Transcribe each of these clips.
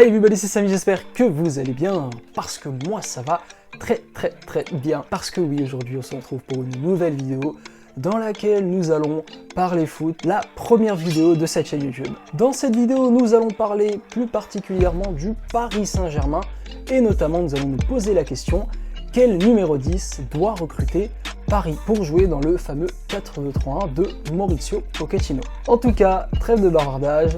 Hey everybody, c'est Samy, j'espère que vous allez bien, parce que moi ça va très bien. Parce que oui, aujourd'hui on se retrouve pour une nouvelle vidéo dans laquelle nous allons parler foot, la première vidéo de cette chaîne YouTube. Dans cette vidéo, nous allons parler plus particulièrement du Paris Saint-Germain, et notamment nous allons nous poser la question: quel numéro 10 doit recruter Paris pour jouer dans le fameux 4-2-3-1 de Mauricio Pochettino? En tout cas, trêve de bavardage,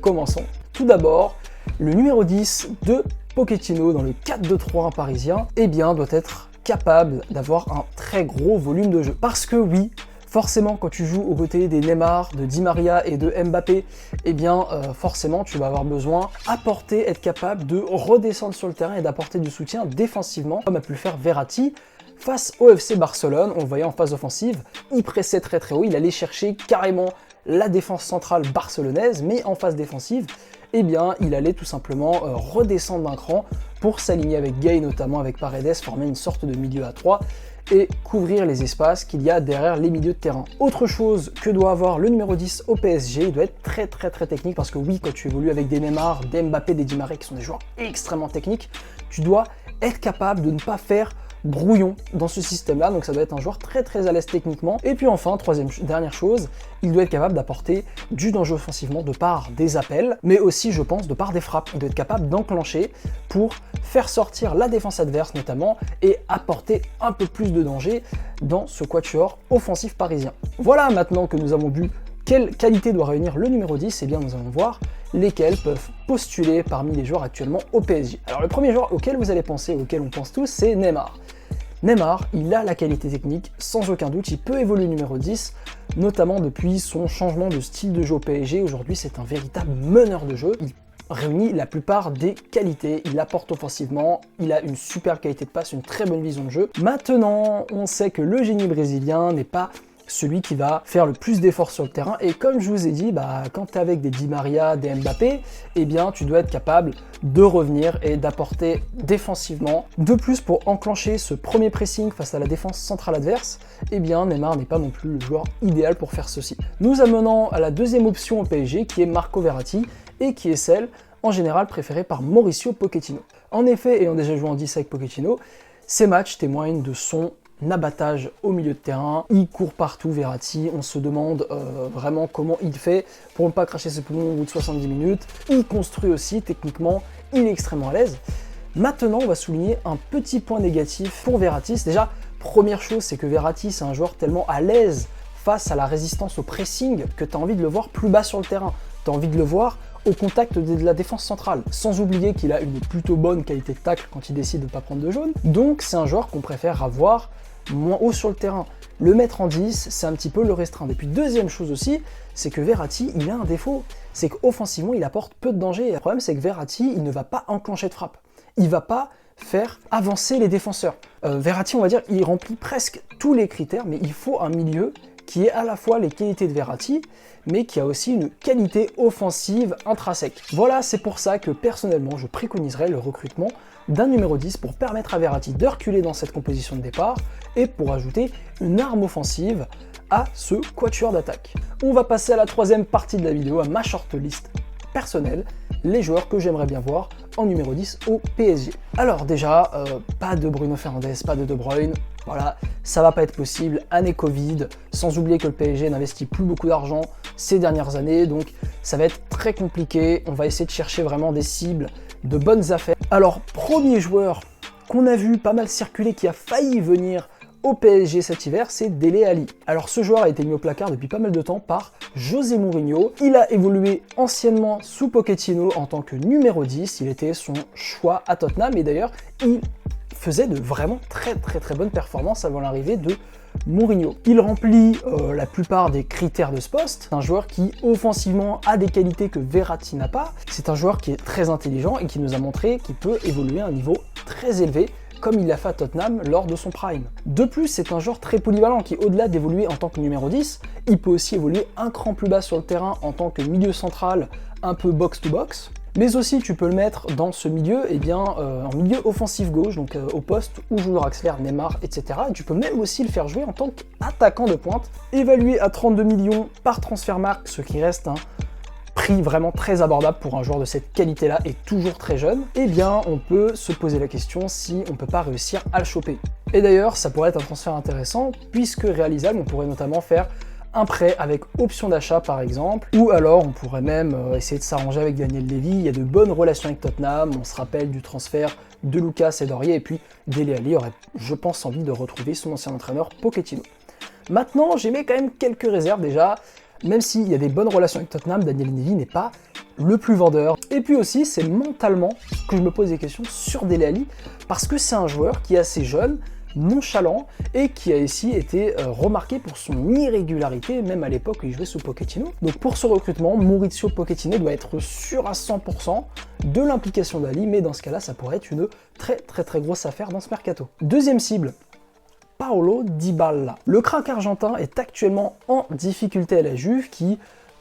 commençons. Tout d'abord, le numéro 10 de Pochettino dans le 4-2-3-1 parisien, eh bien, doit être capable d'avoir un très gros volume de jeu. Parce que oui, forcément, quand tu joues aux côtés des Neymar, de Di Maria et de Mbappé, eh bien, forcément, tu vas avoir besoin d'apporter, être capable de redescendre sur le terrain et d'apporter du soutien défensivement, comme a pu le faire Verratti face au FC Barcelone. On le voyait en phase offensive, il pressait très haut, il allait chercher carrément la défense centrale barcelonaise, mais en phase défensive, eh bien, il allait tout simplement redescendre d'un cran pour s'aligner avec Gay, notamment avec Paredes, former une sorte de milieu à 3 et couvrir les espaces qu'il y a derrière les milieux de terrain. Autre chose que doit avoir le numéro 10 au PSG, il doit être très technique, parce que oui, quand tu évolues avec des Neymar, des Mbappé, des Di Maria, qui sont des joueurs extrêmement techniques, tu dois être capable de ne pas faire brouillon dans ce système-là, donc ça doit être un joueur très à l'aise techniquement. Et puis enfin, dernière chose, il doit être capable d'apporter du danger offensivement de par des appels, mais aussi, je pense, de par des frappes. Il doit être capable d'enclencher pour faire sortir la défense adverse notamment et apporter un peu plus de danger dans ce quatuor offensif parisien. Voilà, maintenant que nous avons vu quelle qualité doit réunir le numéro 10, eh bien nous allons voir lesquels peuvent postuler parmi les joueurs actuellement au PSG. Alors le premier joueur auquel vous allez penser, auquel on pense tous, c'est Neymar. Neymar, il a la qualité technique, sans aucun doute, il peut évoluer numéro 10, notamment depuis son changement de style de jeu au PSG. Aujourd'hui, c'est un véritable meneur de jeu. Il réunit la plupart des qualités, il apporte offensivement, il a une super qualité de passe, une très bonne vision de jeu. Maintenant, on sait que le génie brésilien n'est pas celui qui va faire le plus d'efforts sur le terrain, et comme je vous ai dit, quand tu es avec des Di Maria, des Mbappé, eh bien tu dois être capable de revenir et d'apporter défensivement. De plus, pour enclencher ce premier pressing face à la défense centrale adverse, eh bien Neymar n'est pas non plus le joueur idéal pour faire ceci. Nous amenons à la deuxième option au PSG, qui est Marco Verratti, et qui est celle en général préférée par Mauricio Pochettino. En effet, ayant déjà joué en 10 avec Pochettino, ces matchs témoignent de son abattage au milieu de terrain. Il court partout, Verratti, on se demande vraiment comment il fait pour ne pas cracher ses poumons au bout de 70 minutes. Il construit aussi, techniquement, il est extrêmement à l'aise. Maintenant, on va souligner un petit point négatif pour Verratti. Déjà, première chose, c'est que Verratti, c'est un joueur tellement à l'aise face à la résistance au pressing que tu as envie de le voir plus bas sur le terrain. Tu as envie de le voir au contact de la défense centrale, sans oublier qu'il a une plutôt bonne qualité de tacle quand il décide de ne pas prendre de jaune. Donc c'est un joueur qu'on préfère avoir moins haut sur le terrain. Le mettre en 10, c'est un petit peu le restreindre. Et puis deuxième chose aussi, c'est que Verratti, il a un défaut, c'est qu'offensivement, il apporte peu de danger. Et le problème, c'est que Verratti, il ne va pas enclencher de frappe. Il va pas faire avancer les défenseurs. Verratti, on va dire, il remplit presque tous les critères, mais il faut un milieu qui ait à la fois les qualités de Verratti, mais qui a aussi une qualité offensive intrinsèque. Voilà, c'est pour ça que personnellement, je préconiserais le recrutement d'un numéro 10 pour permettre à Verratti de reculer dans cette composition de départ et pour ajouter une arme offensive à ce quatuor d'attaque. On va passer à la troisième partie de la vidéo, à ma shortlist personnelle, les joueurs que j'aimerais bien voir en numéro 10 au PSG. Alors déjà, pas de Bruno Fernandes, pas de De Bruyne, voilà, ça va pas être possible, année Covid, sans oublier que le PSG n'investit plus beaucoup d'argent ces dernières années, donc ça va être très compliqué. On va essayer de chercher vraiment des cibles, de bonnes affaires. Alors, premier joueur qu'on a vu pas mal circuler, qui a failli venir au PSG cet hiver, c'est Dele Alli. Alors ce joueur a été mis au placard depuis pas mal de temps par José Mourinho. Il a évolué anciennement sous Pochettino en tant que numéro 10, il était son choix à Tottenham, et d'ailleurs il faisait de vraiment très bonnes performances avant l'arrivée de Mourinho. Il remplit la plupart des critères de ce poste. C'est un joueur qui offensivement a des qualités que Verratti n'a pas. C'est un joueur qui est très intelligent et qui nous a montré qu'il peut évoluer à un niveau très élevé, comme il l'a fait à Tottenham lors de son prime. De plus, c'est un joueur très polyvalent qui, au-delà d'évoluer en tant que numéro 10, il peut aussi évoluer un cran plus bas sur le terrain en tant que milieu central, un peu box-to-box. Mais aussi, tu peux le mettre dans ce milieu, en milieu offensif gauche, donc au poste où joue le Draxler, Neymar, etc. Et tu peux même aussi le faire jouer en tant qu'attaquant de pointe, évalué à 32 millions par Transfermarkt, ce qui reste un prix vraiment très abordable pour un joueur de cette qualité-là et toujours très jeune, eh bien on peut se poser la question si on peut pas réussir à le choper. Et d'ailleurs, ça pourrait être un transfert intéressant puisque réalisable, on pourrait notamment faire un prêt avec option d'achat par exemple, ou alors on pourrait même essayer de s'arranger avec Daniel Levy. Il y a de bonnes relations avec Tottenham, on se rappelle du transfert de Lucas et d'Aurier, et puis Dele Alli aurait, je pense, envie de retrouver son ancien entraîneur Pochettino. Maintenant, j'émets quand même quelques réserves déjà, même s'il y a des bonnes relations avec Tottenham, Daniel Levy n'est pas le plus vendeur. Et puis aussi, c'est mentalement que je me pose des questions sur Dele Alli, parce que c'est un joueur qui est assez jeune, nonchalant et qui a ici été remarqué pour son irrégularité, même à l'époque où il jouait sous Pochettino. Donc pour ce recrutement, Mauricio Pochettino doit être sûr à 100% de l'implication d'Ali, mais dans ce cas-là, ça pourrait être une très grosse affaire dans ce mercato. Deuxième cible, Paulo Dybala. Le crack argentin est actuellement en difficulté à la Juve qui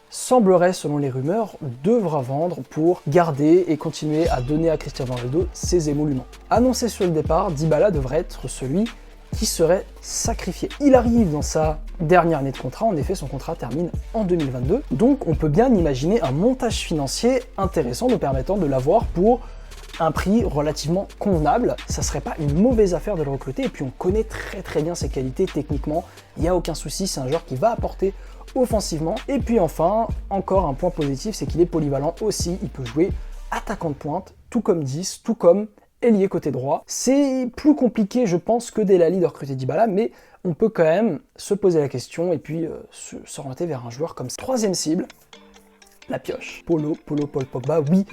semblerait, selon les rumeurs, devra vendre pour garder et continuer à donner à Cristiano Ronaldo ses émoluments. Annoncé sur le départ, Dybala devrait être celui qui serait sacrifié. Il arrive dans sa dernière année de contrat, en effet son contrat termine en 2022, donc on peut bien imaginer un montage financier intéressant nous permettant de l'avoir pour un prix relativement convenable. Ça serait pas une mauvaise affaire de le recruter, et puis on connaît très bien ses qualités techniquement, il n'y a aucun souci, c'est un joueur qui va apporter offensivement. Et puis enfin, encore un point positif, c'est qu'il est polyvalent aussi, il peut jouer attaquant de pointe, tout comme 10, tout comme ailier côté droit. C'est plus compliqué, je pense, que Dele Alli de recruter Dybala, mais on peut quand même se poser la question et puis s'orienter vers un joueur comme ça. Troisième cible, la pioche. Paul Pogba, oui,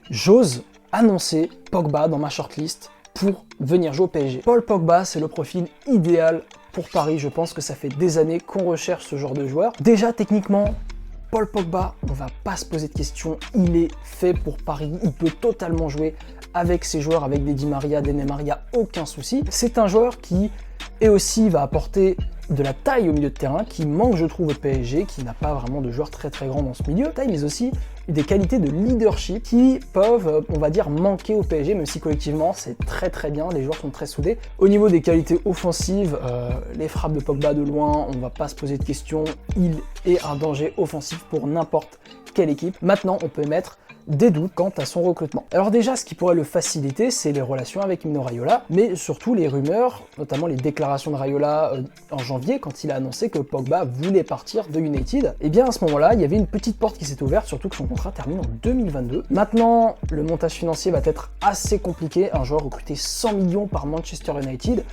j'ose annoncer Pogba dans ma shortlist pour venir jouer au PSG. Paul Pogba, c'est le profil idéal pour Paris. Je pense que ça fait des années qu'on recherche ce genre de joueur. Déjà, techniquement, Paul Pogba, on va pas se poser de questions, il est fait pour Paris, il peut totalement jouer avec ses joueurs, avec des Di Maria, des Neymar, il n'y a aucun souci. C'est un joueur qui va apporter de la taille au milieu de terrain, qui manque, je trouve, au PSG, qui n'a pas vraiment de joueurs très grands dans ce milieu de taille, mais aussi des qualités de leadership qui peuvent, on va dire, manquer au PSG, même si collectivement c'est très bien, les joueurs sont très soudés. Au niveau des qualités offensives, les frappes de Pogba de loin, on va pas se poser de questions, il est un danger offensif pour n'importe quelle équipe. Maintenant, on peut mettre des doutes quant à son recrutement. Alors déjà, ce qui pourrait le faciliter, c'est les relations avec Mino Raiola, mais surtout les rumeurs, notamment les déclarations de Raiola en janvier, quand il a annoncé que Pogba voulait partir de United. Et bien à ce moment-là, il y avait une petite porte qui s'est ouverte, surtout que son contrat termine en 2022. Maintenant, le montage financier va être assez compliqué. Un joueur recruté 100 millions par Manchester United,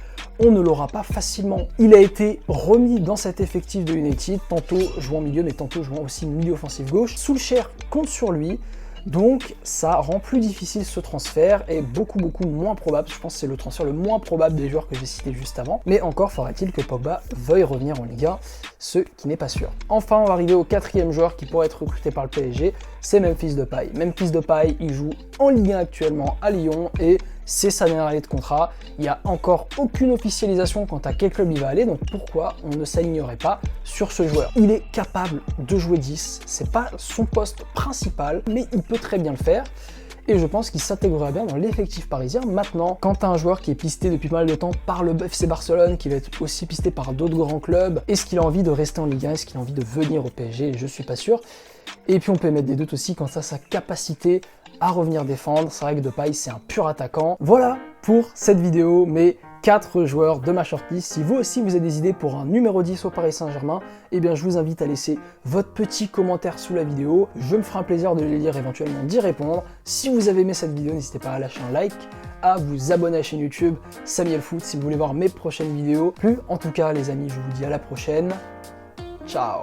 on ne l'aura pas facilement. Il a été remis dans cet effectif de United, tantôt jouant milieu, mais tantôt jouant aussi milieu offensif gauche. Solskjaer compte sur lui. Donc ça rend plus difficile ce transfert et beaucoup moins probable. Je pense que c'est le transfert le moins probable des joueurs que j'ai cités juste avant. Mais encore faudrait-il que Pogba veuille revenir en Ligue 1, ce qui n'est pas sûr. Enfin, on va arriver au quatrième joueur qui pourrait être recruté par le PSG, c'est Memphis Depay. Memphis Depay, il joue en Ligue 1 actuellement à Lyon et c'est sa dernière année de contrat. Il n'y a encore aucune officialisation quant à quel club il va aller, donc pourquoi on ne s'alignerait pas sur ce joueur? Il est capable de jouer 10, c'est pas son poste principal, mais il peut très bien le faire. Et je pense qu'il s'intégrerait bien dans l'effectif parisien. Maintenant, quand tu as un joueur qui est pisté depuis pas mal de temps par le FC Barcelone, qui va être aussi pisté par d'autres grands clubs, est-ce qu'il a envie de rester en Ligue 1? Est-ce qu'il a envie de venir au PSG? Je suis pas sûr. Et puis on peut mettre des doutes aussi quant à sa capacité à revenir défendre. C'est vrai que Depay, c'est un pur attaquant. Voilà pour cette vidéo, mes 4 joueurs de ma shortlist. Si vous aussi vous avez des idées pour un numéro 10 au Paris Saint-Germain, eh bien je vous invite à laisser votre petit commentaire sous la vidéo. Je me ferai un plaisir de les lire, éventuellement d'y répondre. Si vous avez aimé cette vidéo, n'hésitez pas à lâcher un like, à vous abonner à la chaîne YouTube Samy Foot si vous voulez voir mes prochaines vidéos. En tout cas les amis, je vous dis à la prochaine. Ciao.